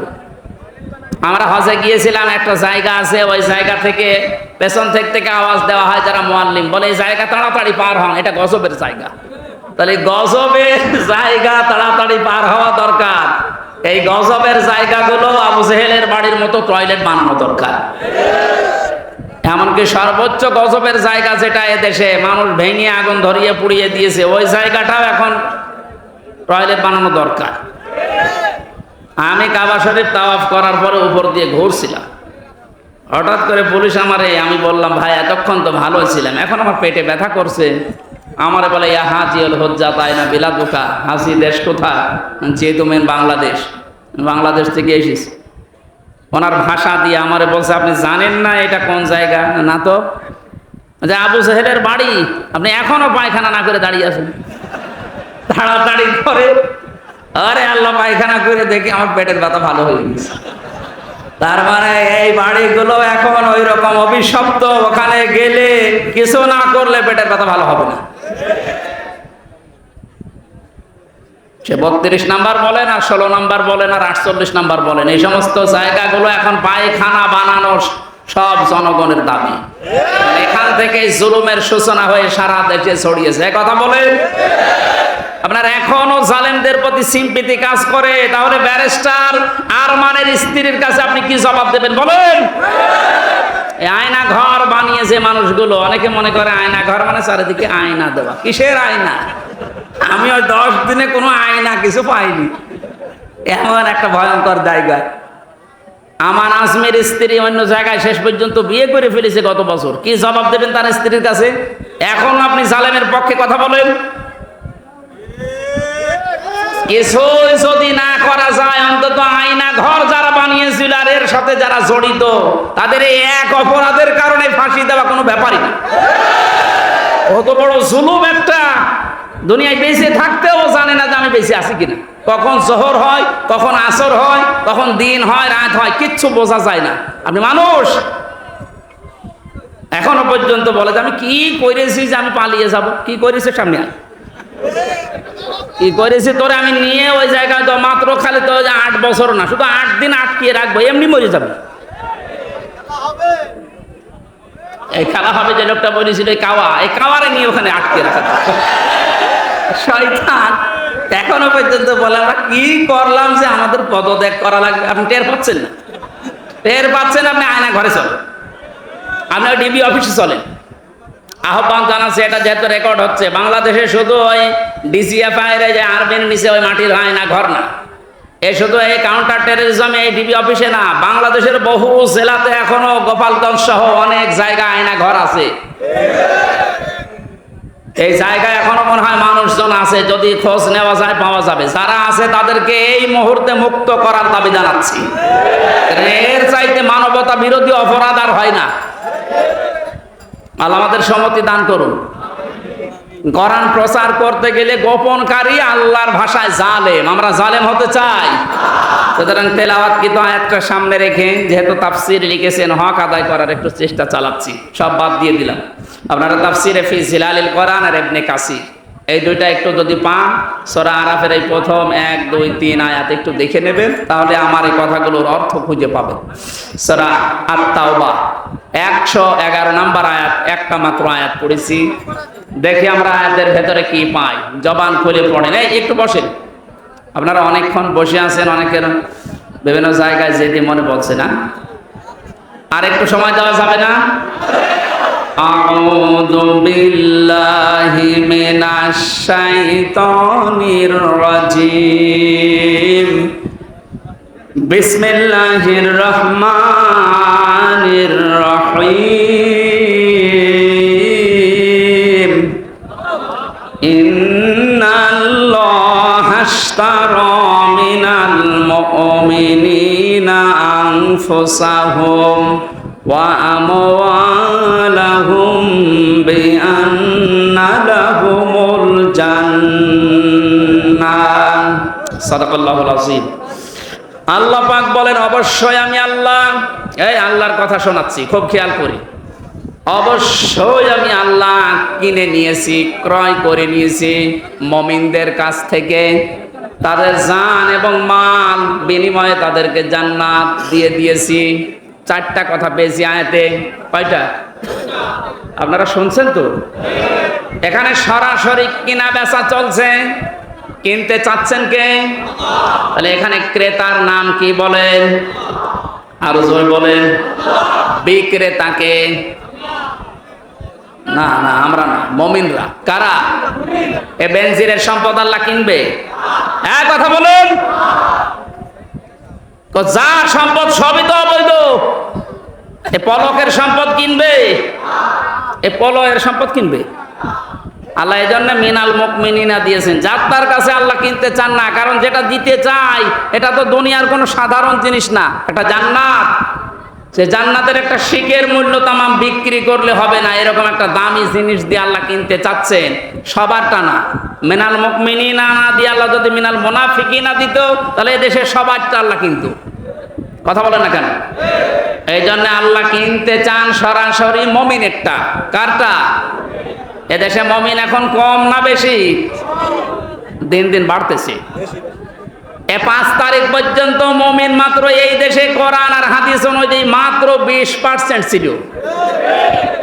আমরা হজে গিয়েছিলাম, একটা জায়গা আছে, ওই জায়গা থেকে পেছন থেকে আওয়াজ দেওয়া হয় যারা মুআল্লিম, বলে এই জায়গা তাড়াতাড়ি পার হন, এটা গজবের জায়গা। তাহলে গজবের জায়গা তাড়াতাড়ি পার হওয়া দরকার। এই গজবের জায়গাগুলো আবু জেহেলের বাড়ির মতো টয়লেট বানানো দরকার। এমনকি সর্বোচ্চ গজবের জায়গা যেটা এদেশে মানুষ ভেঙে আগুন ধরিয়ে পুড়িয়ে দিয়েছে, ওই জায়গাটাও এখন টয়লেট বানানো দরকার। আমি কাবা শরীফ তাওয়াফ করার পরে উপর দিয়ে ঘুরছিলাম, হঠাৎ করে পুলিশ আমারে, আমি বললাম ভাই এতক্ষণ তো ভালো ছিলাম, এখন আমার পেটে ব্যথা করছে। আমারে বলে ইয়া হাজিউল হুজ্জাত আইনা বিলাদুকা, হাসি দেশ কোথা? যে তুমি বাংলাদেশ, বাংলাদেশ থেকে এসেছি। ওনার ভাষা দিয়ে আমারে বলছে আপনি জানেন না এটা কোন জায়গা? না তো। যে আবু জেহেলের বাড়ি, আপনি এখনো পায়খানা না করে দাঁড়িয়ে আছেন, তাড়াতাড়ি করে। আরে আল্লাহ, পায়খানা করে দেখি আমার পেটের ব্যথা ভালো হয়ে গেছে। তার মানে এই বাড়িগুলো এখন ওই রকম অভিশপ্ত, ওখানে গেলে কিছু না করলে পেটের ব্যথা ভালো হবে না। সে 32 নাম্বার বলেন আর 16 নাম্বার বলেন আর 48 নাম্বার বলেন, এই সমস্ত জায়গাগুলো এখন পায়খানা বানানো সব জনগণের দাবি। এখান থেকে জুলুমের সূচনা হয়ে সারা দেশে ছড়িয়েছে। কথা বলেন, আপনার এখনো জালেমদের প্রতি সিম্পিতি কাজ করে, তাহলে ব্যারিস্টার আরমানের স্ত্রীর কাছে আপনি কি জবাব দেবেন বলেন? এই আয়না ঘর বানিয়েছে মানুষগুলো, অনেকে মনে করে আয়না ঘর মানে চারিদিকে আয়না দেওয়া। কিসের আয়না? আমি ওই 10 দিনে কোনো আয়না কিছু পাইনি, এমন একটা ভয়ঙ্কর জায়গায়। আমান আজমের স্ত্রী অন্য জায়গায় শেষ পর্যন্ত বিয়ে করে ফেলেছে গত বছর। কি জবাব দেবেন তার স্ত্রীর কাছে? এখন আপনি জালেমের পক্ষে কথা বলেন। কিছুই যদি না করা যায়, অন্তত আয়না ঘর যারা বানিয়েছিল আর এর সাথে যারা জড়িত, তাদের এই এক অপরাধের কারণে ফাঁসি দেওয়া কোনো ব্যাপারই না। কত বড় জুলুম একটা, দুনিয়ায় বেঁচে থাকতেও জানে না যে আমি বেঁচে আছি কিনা। কখন জোহর হয়, কখন আসর হয়, কখন দিন হয়, রাত হয়, কিচ্ছু বোঝা যায় না। আপনি মানুষ, এখনো পর্যন্ত বলে যে আমি কি করেছি যে আমি পালিয়ে যাব। কি করেছে সামনে আয়। কি করেছি তোরে আমি নিয়ে ওই জায়গায় তো মাত্র খালি তো 8 বছর না, শুধু 8 দিন আটকিয়ে রাখবো, এমনি মরে যাবে। এই খেলা হবে যে লোকটা বলেছিল এই কাওয়ারে নিয়ে ওখানে আটকে রাখা শয়তান। এখনো পর্যন্ত বলে আমরা কি করলাম যে আমাদের পদত্যাগ করা লাগবে। আপনি টের পাচ্ছেন না? টের পাচ্ছেন? আপনি আয়না ঘরে চলেন, আপনি ডিবি অফিসে চলেন। আহ্বান জানাচ্ছে, এটা যেহেতু রেকর্ড হচ্ছে, বাংলাদেশে শুধু ওই ডিজিএফআই এর যে আর্মির নিচে ওই মাটির আয়না ঘর না, এই শুধু এই কাউন্টার টেরোরিজম এই ডিবি অফিসে না, বাংলাদেশের বহু জেলাতে এখনো গোপালগঞ্জ সহ অনেক জায়গায় আয়না ঘর আছে। এই জায়গায় এখনো মনে হয় মানুষজন আছে, যদি খোঁজ নেওয়া যায় পাওয়া যাবে। যারা আছে তাদেরকে এই মুহূর্তে মুক্ত করার দাবি জানাচ্ছি। এর চাইতে মানবতা বিরোধী অপরাধ আর হয় না। আল্লাহ আমাদের সম্মতি দান করুন। কোরআন প্রচার করতে গেলে গোপনকারী আল্লাহর ভাষায় জালেম। আমরা জালেম হতে চাই? সুতরাং তেলাওয়াতকৃত আয়াতটা সামনে রেখে, যেহেতু তাফসীর লিখেছেন, হক আদায় করার একটু চেষ্টা চালাচ্ছি। সব বাদ দিয়ে দিলাম। আপনারা তাফসীরে ফি জিলালিল কোরআন আর ইবনে কাসির এই দুইটা একটু যদি পান, সূরা আরাফের এই প্রথম 1, 2, 3 আয়াত একটু দেখে নেবেন, তাহলে আমার এই কথাগুলোর অর্থ খুঁজে পাবেন। সূরা আত-তাওবা 111 নম্বর আয়াত, একটা মাত্র আয়াত পড়েছি। দেখি আমরা আয়াতের ভেতরে কি পাই। জবান খুলে পড়েন। এই একটু বসেন। আপনারা অনেকক্ষণ বসে আছেন, অনেকের বিভিন্ন জায়গায় যেতে মনে পড়ছে না। আর একটু সময় দেওয়া যাবে না? আউযু বিল্লাহি মিনাশ শাইতানির রাজিম। বিসমিল্লাহির রহমানির রহিম। ইন্নাল্লাহা আশতারা মিনাল মুমিনিনা আনফুসাহুম ওয়া আমওয়ালাহুম বিআন্না লাহুমুল জান্নাহ। সাদাকাল্লাহুল আযীম। আল্লাহ পাক বলেন, অবশ্যই আমি আল্লাহ, এই আল্লাহর কথা শোনাচ্ছি, খুব খেয়াল করি। অবশ্যই আমি আল্লাহ কিনে নিয়েছি, ক্রয় করে নিয়েছি মুমিনদের কাছ থেকে, তাদের জান এবং মাল বিনিময়ে তাদেরকে জান্নাত দিয়ে দিয়েছি। 4টা কথা পেয়েছি আয়াতে। কয়টা? আপনারা শুনছেন তো? এখানে সরাসরি কিনা বেচা চলছে। কিনতে চাচ্ছেন কে? তাহলে এখানে ক্রেতার নাম কি বলেন? আরো জোরে বলেন। বিক্রেতাকে? না না, আমরা না, মুমিনরা। কারা? এ বেনজিরের সম্পদ আল্লাহ কিনবে? এক কথা বলুন। যার সম্পদ সবই তো অবৈধ। এ পলকের সম্পদ কিনবে? এ পলয়ের সম্পদ কিনবে? আল্লাহ এই জন্য মিনাল মুমিনিনা দিয়েছেন। যার তার কাছে আল্লাহ কিনতে চান না, কারণ যেটা দিতে চাই এটা তো দুনিয়ার কোনো সাধারণ জিনিস না, এটা জান্নাত। সে জান্নাতের একটা শিকের মূল্য তামাম বিক্রি করলে হবে না, এরকম একটা দামি জিনিস দিয়ে আল্লাহ কিনতে চাচ্ছেন। সবারটা না। মিনাল মুমিনিনা না দিয়ে আল্লাহ যদি মিনাল মুনাফিকিনা দিত, তাহলে এদেশে সবারটা আল্লাহ কিনতো। কথা বলেন না কেন? এই জন্য আল্লাহ কিনতে চান সরাসরি মুমিনেরটা। কারটা? এদেশে মুমিন এখন কম না বেশি? দিন দিন বাড়তেছে। 5 তারিখ পর্যন্ত মুমিন মাত্র এই দেশে কোরআন আর হাদিস অনুযায়ী মাত্র 20% ছিল।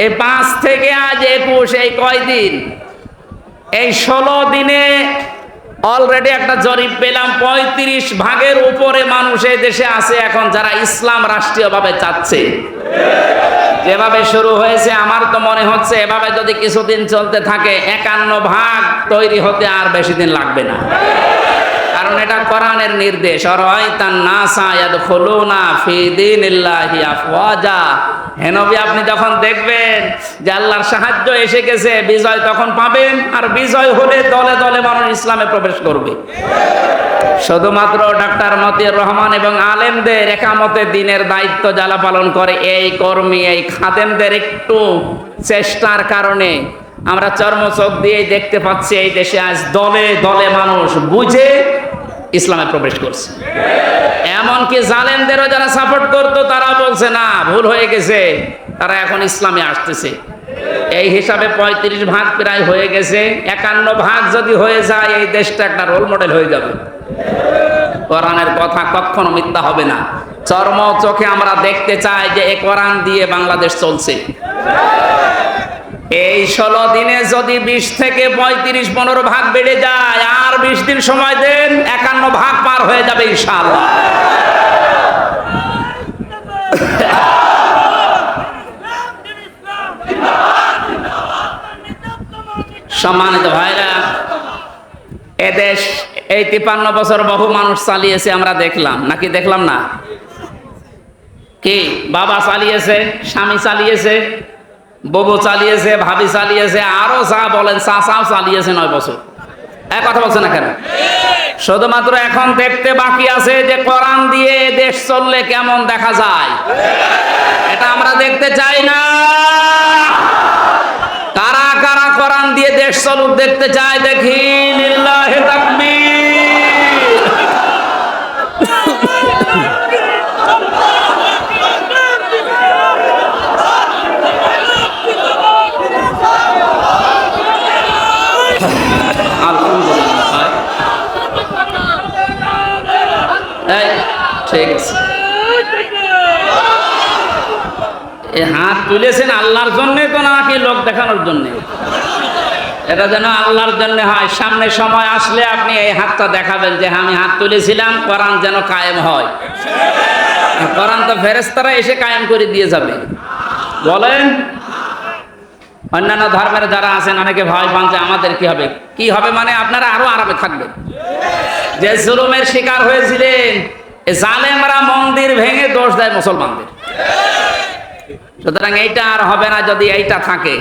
এই 5 থেকে আজ 21, এই কয়দিন? এই 16 দিনে অলরেডি একটা জরিপ পেলাম, 35 ভাগের উপরে মানুষ এই দেশে আছে এখন যারা ইসলাম রাষ্ট্রীয়ভাবে চাচ্ছে। যেভাবে শুরু হয়েছে আমার তো মনে হচ্ছে এভাবে যদি কিছুদিন চলতে থাকে 51 ভাগ তৈরি হতে আর বেশি দিন লাগবে না। কারণ এটা কোরআনের নির্দেশ। আরাইতান নাসা ইয়াদখুলুনা ফি দীনিল্লাহি আফওয়াজা। হে নবী, আপনি যখন দেখবেন যে আল্লাহর সাহায্য এসে গেছে, বিজয় তখন পাবেন, আর বিজয় হলে দলে দলে মানুষ ইসলামে প্রবেশ করবে। শুধুমাত্র ডাক্তার মতিউর রহমান এবং আলেমদের একামতে দিনের দায়িত্ব যারা পালন করে, এই কর্মী, এই খাদেমদের একটু চেষ্টার কারণে আমরা চর্মচোখ দিয়ে দেখতে পাচ্ছি এই দেশে আজ দলে দলে মানুষ বুঝে ইসলামে প্রবেশ করছে। এমনকি জালেমদেরও যারা সাপোর্ট করতো তারা বলছে না, ভুল হয়ে গেছে, তারা এখন ইসলামে আসতেছে। এই হিসাবে 35 ভাগ প্রায় হয়ে গেছে। 51 ভাগ যদি হয়ে যায় এই দেশটা একটা রোল মডেল হয়ে যাবে। কোরআনের কথা কখনো মিথ্যা হবে না। চর্ম চোখে আমরা দেখতে চাই যে এই কোরআন দিয়ে বাংলাদেশ চলছে। এই 16 দিনে যদি 20 থেকে 35-15 ভাগ বেড়ে যায়, আর 20 দিন সময় দেন, 51 ভাগ পার হয়ে যাবে ইনশাআল্লাহ। সম্মানিত ভাইরা, এদেশ এই 53 বছর বহু মানুষ চালিয়েছে, আমরা দেখলাম নাকি দেখলাম না? কি বাবা চালিয়েছে, স্বামী চালিয়েছে, বউ চালিয়েছে, ভাবি চালিয়েছে, আরো যা বলেন চাচাও চালিয়েছে 9 বছর। এক কথা বলছে না কেন? শুধুমাত্র এখন দেখতে বাকি আছে যে কোরআন দিয়ে দেশ চললে কেমন দেখা যায়। এটা আমরা দেখতে চাই না। কারা কারা কোরআন দিয়ে দেশ চলুক দেখতে চায় দেখি? লিল্লাহি তাকবীর। আলহামদুলিল্লাহ। এই ঠিক আছে, এই হাত তুলেছেন আল্লাহর জন্য তো নাকি লোক দেখানোর জন্য? এটা যেন আল্লাহর জন্য হয়। সামনে সময় আসলে আপনি এই হাতটা দেখাবেন যে আমি হাত তুলেছিলাম, কোরআন যেন কায়েম হয়। কোরআন তো ফেরেশতারা এসে কায়েম করে দিয়ে যাবে। বলেন, অন্যান্য ধর্মের যারা আছেন অনেকে ভয় পান যে আমাদের কি হবে। কি হবে মানে আপনারা আরো আরামে থাকবেন। যে জুলুমের শিকার হয়েছিলেন, জালেমরা মন্দির ভেঙে দোষ দেয় মুসলমানদের। সুতরাং এইটা আর হবে না যদি এইটা থাকে।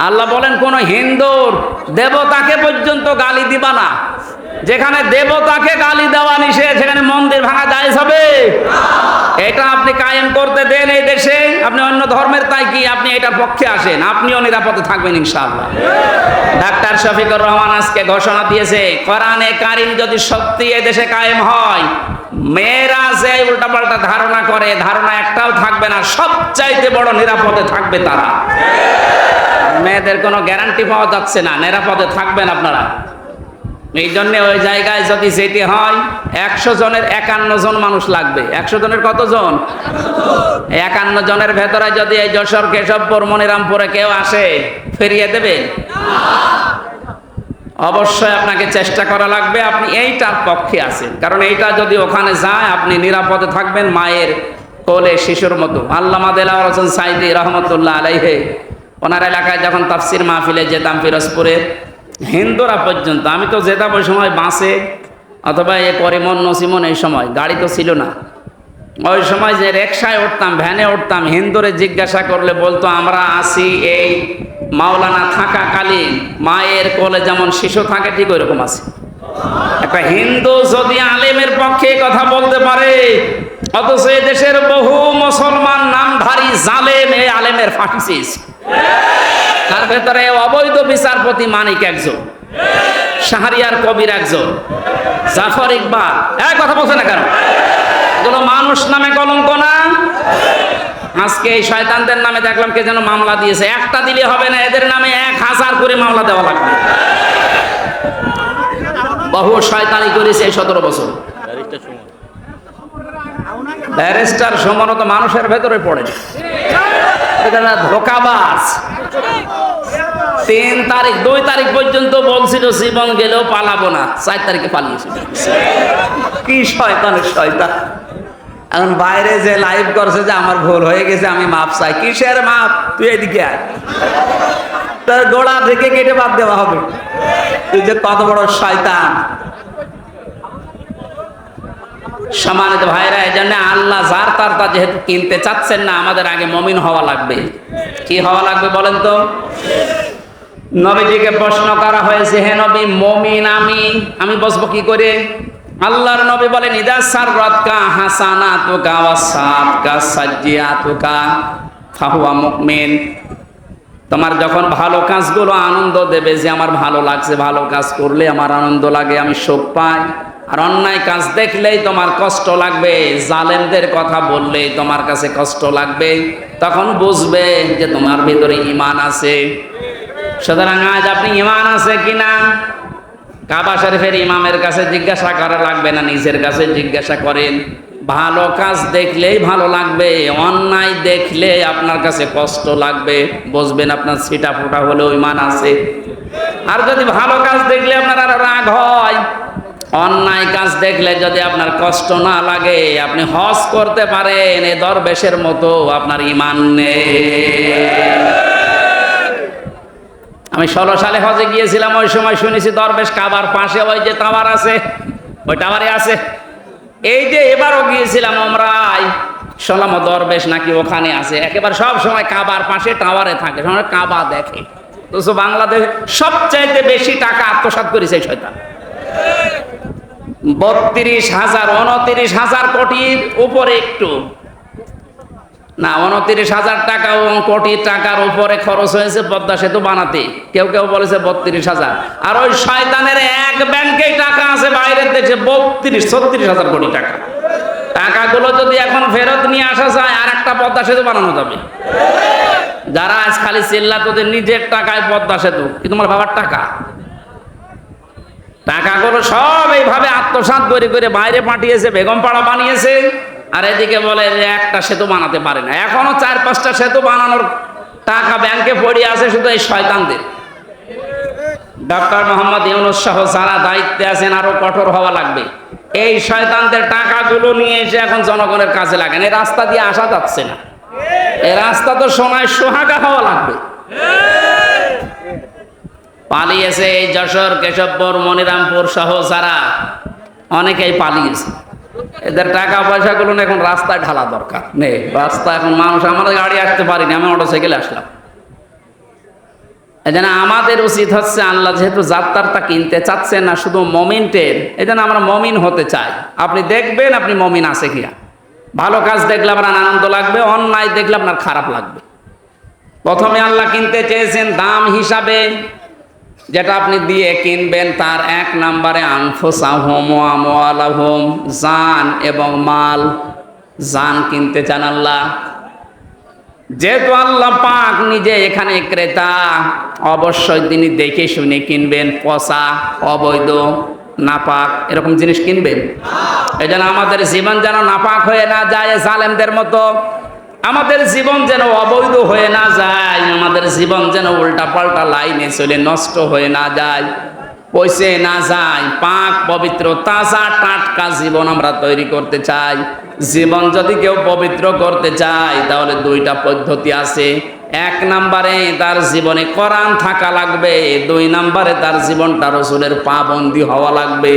আল্লাহ বলেন কোন হিন্দুর দেবতাকে পর্যন্ত গালি দিবা না। যেখানে দেবতাকে গালি দেওয়া নিষেধ সেখানে মন্দির ভাঙা জায়েজ হবে? এটা আপনি কায়েম করতে দেন এই দেশে। আপনি অন্য ধর্মের তাই কি আপনি এটার পক্ষে আসেন, আপনিও নিরাপদে থাকবেন ইনশাআল্লাহ। ডাক্তার শফিকুর রহমান আজকে ঘোষণা দিয়েছে, কোরআনে কারিম যদি সত্যি এই দেশে কায়েম হয়, মেয়েরা যে উল্টাপাল্টা ধারণা করে ধারণা একটাও থাকবে না, সবচাইতে বড় নিরাপদে থাকবে তারা। মেয়েদের কোনো গ্যারান্টি পাওয়া যাচ্ছে না, নিরাপদে থাকবেন আপনারা। এই জন্য ওই জায়গায় যদি যেতে হয় 100 জনের 51 জন মানুষ লাগবে। 100 জনের কতজন? 51 জনের ভেতরে যদি এই যশোর, কেশবপুর, মনিরামপুরে কেউ আসে, ফিরিয়ে দেবে? অবশ্যই আপনাকে চেষ্টা করা লাগবে। আপনি এইটার পক্ষে আছেন, কারণ এইটা যদি ওখানে যায় আপনি নিরাপদে থাকবেন মায়ের কোলে শিশুর মতো। আল্লামা দেলাওয়ার হোসেন সাইদি রহমতুল্লাহ আলাইহি, ওনার এলাকায় যখন তাফসির মাহফিলে যেতাম পিরোজপুরে, হিন্দুরা পর্যন্ত, আমি তো যেতাম ওই সময় বাসে অথবা এ করিমন নসিমন, এই সময় গাড়ি তো ছিল না। ওই সময় যে রিকশায় উঠতাম, ভ্যানে উঠতাম, হিন্দুরে জিজ্ঞাসা করলে বলতো আমরা আসি এই মাওলানা থাকাকালীন মায়ের কোলে যেমন শিশু থাকে ঠিক ওই রকম আছে। একটা হিন্দু যদি আলেমের পক্ষে কথা বলতে পারে, অথচ এই দেশের বহু মুসলমান নামধারী জালেম এই আলেমের ফাঁসিস। তার ভেতরে অবৈধ বিচারপতি মানিক একজন, শাহরিয়ার কবির একজন, জাফর ইকবাল। এক কথা বলছে না কেন? এগুলো মানুষ নামে কলঙ্ক না? আজকে এই শয়তানদের নামে দেখলাম কে যেন মামলা দিয়েছে। একটা দিলে হবে না, এদের নামে 1000 করে মামলা দেওয়া লাগবে। বহু শয়তানি করেছে এই 17 বছর। ব্যারিস্টার সুমন তো মানুষের ভেতরে পড়ে, এটা ধোঁকাবাজ। 3 তারিখ 2 তারিখ পর্যন্ত বলছিল জীবন গেলেও পালাবো না, 4 তারিখে পালিয়েছে। কি শয়তানের শয়তান! এখন বাইরে যে লাইভ করছে যে আমার ভুল হয়ে গেছে, আমি মাপ চাই। কিসের মাপ? তুই এদিকে আয়, তোর গোড়া থেকে কেটে বাদ দেওয়া হবে। তুই যে কত বড় শয়তান! সম্মানিত ভাইরা, এই জন্য আল্লাহ যার তার তা যেহেতু কিনতে চাচ্ছেন না, আমাদের আগে মুমিন হওয়া লাগবে। কি হওয়া লাগবে বলেন তো? নবীজিকে প্রশ্ন করা হয়েছে, হে নবী, মুমিন আমি বসবো কি করে? আল্লাহর নবী বলেন, ইদা সাররাতকা হাসানাতুকা ওয়া সাতকা সাজ্জিয়াতুকা ফাহুয়া মুমিন। তোমার যখন ভালো কাজগুলো আনন্দ দেবে, যে আমার ভালো লাগছে, ভালো কাজ করলে আমার আনন্দ লাগে, আমি সুখ পাই। আর অন্যায় কাজ দেখলেই তোমার কষ্ট লাগবে, জালেমদের কথা বললেই তোমার কাছে কষ্ট লাগবে, তখন বুঝবে যে তোমার ভিতরে ঈমান আছে। সুতরাং আজ আপনি ঈমান আছে কিনা কাবা শরীফের ইমামের কাছে জিজ্ঞাসা করা লাগবে না, নিজের কাছে জিজ্ঞাসা করেন। ভালো কাজ দেখলেই ভালো লাগবে, অন্যায় দেখলে আপনার কাছে কষ্ট লাগবে, বুঝবেন আপনার ছিটা ফোটা হলেও ঈমান আছে। আর যদি ভালো কাজ দেখলে আপনার আর রাগ হয়, অন্যায় কাজ দেখলে যদি আপনার কষ্ট না লাগে, আপনি হজ করতে পারেন, এ দরবেশের মতো আপনার ঈমান নেই। আমি 16 সালে হজে গিয়েছিলাম, ওই সময় শুনেছি দরবেশ কাবার পাশে ওই যে টাওয়ার আছে, ওই টাওয়ারে আছে। এই যে এবারও গিয়েছিলাম ওমরায়, শুনলাম দরবেশ নাকি ওখানে আছে, একেবারে সব সময় কাবার পাশে টাওয়ারে থাকে, সময় কাবা দেখে। তো বাংলাদেশ সবচাইতে বেশি টাকা আত্মসাৎ করেছে শয়তান। 32,000 29,000 কোটির উপরে, একটু না 29,000 টাকা কোটি টাকার উপরে খরচ হয়েছে পদ্মা সেতু বানাতে। কেউ কেউ বলেছে 32,000। আর ওই শয়তানের এক ব্যাংকেই টাকা আছে বাইরের দেশে 32-36,000 কোটি টাকা। টাকাগুলো যদি এখন ফেরত নিয়ে আসা যায়, আর একটা পদ্মা সেতু বানানো যাবে। যারা আজ খালি চিল্লা তোদের নিজের টাকায় পদ্মা সেতু, কি তোমার বাবার টাকা? টাকাগুলো সব এইভাবে আত্মসাৎ করে করে বাইরে পাঠিয়েছে, বেগমপাড়া বানিয়েছে, আর এদিকে বলে যে একটা সেতু বানাতে পারে না। এখনো 4-5টা সেতু বানানোর টাকা ব্যাংকে পড়ে আছে শুধু এই শয়তানদের। ডক্টর মোহাম্মদ ইউনূস সহ যারা দায়িত্বে আছেন আরো কঠোর হওয়া লাগবে। এই শয়তানদের টাকাগুলো নিয়ে এসে এখন জনগণের কাজে লাগেন। এই রাস্তা দিয়ে আসা যাচ্ছে না, এই রাস্তা তো সোনায় সোহাগা হওয়া লাগবে। পালিয়েছে এই যশোর, কেশবপুর, মনিরামপুর সহ যারা, অনেকেই পালিয়েছে। এদের টাকা পয়সাগুলো এখন রাস্তায় ঢালা দরকার নেই। রাস্তা এখন মানুষ, আমাদের গাড়ি আসতে পারিনি, আমি মোটরসাইকেলে আসলাম। এই জন্য আমাদের উচিত হচ্ছে, আল্লাহ যেহেতু যাত্রাটা কিনতে চাচ্ছেন না শুধু মমিনদের, এই জন্য আমরা মমিন হতে চাই। আপনি দেখবেন আপনি মমিন আছে কিনা। ভালো কাজ দেখলে আপনার আনন্দ লাগবে, অন্যায় দেখলে আপনার খারাপ লাগবে। প্রথমে আল্লাহ কিনতে চেয়েছেন দাম হিসাবে, যেটা আপনি দিয়ে কিনবেন তার 1 নম্বরে আনফুসাহুম ওয়া আমওয়ালাহুম, জান এবং মাল। জান কিনতে চান আল্লাহ। যেহেতু আল্লাহ পাক নিজে এখানে ক্রেতা, অবশ্যই তিনি দেখে শুনে কিনবেন। পচা, অবৈধ, নাপাক এরকম জিনিস কিনবেন। এই জন্য আমাদের জীবন যেন নাপাক হয়ে না যায় জালেমদের মতো, আমাদের জীবন যেন অবৈধ হয়ে না যায়, আমাদের জীবন যেন উল্টা পাল্টা লাইনে চলে নষ্ট হয়ে না যায়, পয়সে না যায়। পাক পবিত্র তাজা টাটকা জীবন আমরা তৈরি করতে চাই। জীবন যদি কেউ পবিত্র করতে চায় তাহলে 2টা পদ্ধতি আছে। 1 নম্বরে তার জীবনে কোরআন থাকা লাগবে, 2 নম্বরে তার জীবনটা রাসূলের পাবন্দি হওয়া লাগবে।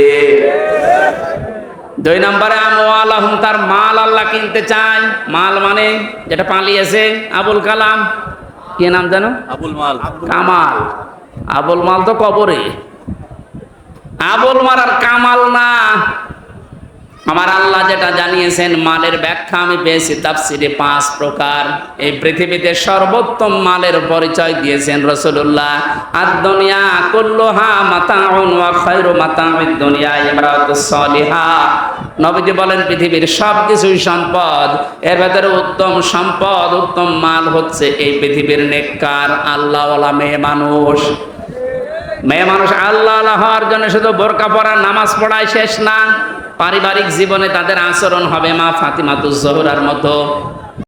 2 নম্বরে আমওয়ালাহুম, তার মাল আল্লাহ কিনতে চায়। মাল মানে যেটা পালিয়েছে, আবুল কালাম, কি নাম জানো? আবুল মাল, কামাল। আবুল মাল তো কবরে, আবুল মাল আর কামাল না। আমার আল্লাহ যেটা জানিয়েছেন, মালের ব্যাখ্যা আমি পেয়েছি তাফসিরে 5 প্রকার। এই পৃথিবীতে সর্বোত্তম মালের পরিচয় দিয়েছেন রাসূলুল্লাহ। আদ-দুনিয়া কুল্লুহা মাতাউন ওয়া খায়রু মাতাউদ দুনিয়া ইমরাতুস সালিহা। নবীজি বলেন পৃথিবীর সবকিছুই সম্পদ, এর ভেতরে উত্তম সম্পদ, উত্তম মাল হচ্ছে এই পৃথিবীর নেককার আল্লাহওয়ালা মেয়ে মানুষ। মেয়ে মানুষ আল্লাহ হওয়ার জন্য শুধু বোরকা পরা, নামাজ পড়ায় শেষ না, পারিবারিক জীবনে তাদের আচরণ হবে মা ফাতিমাতুজ জোহরার মতো।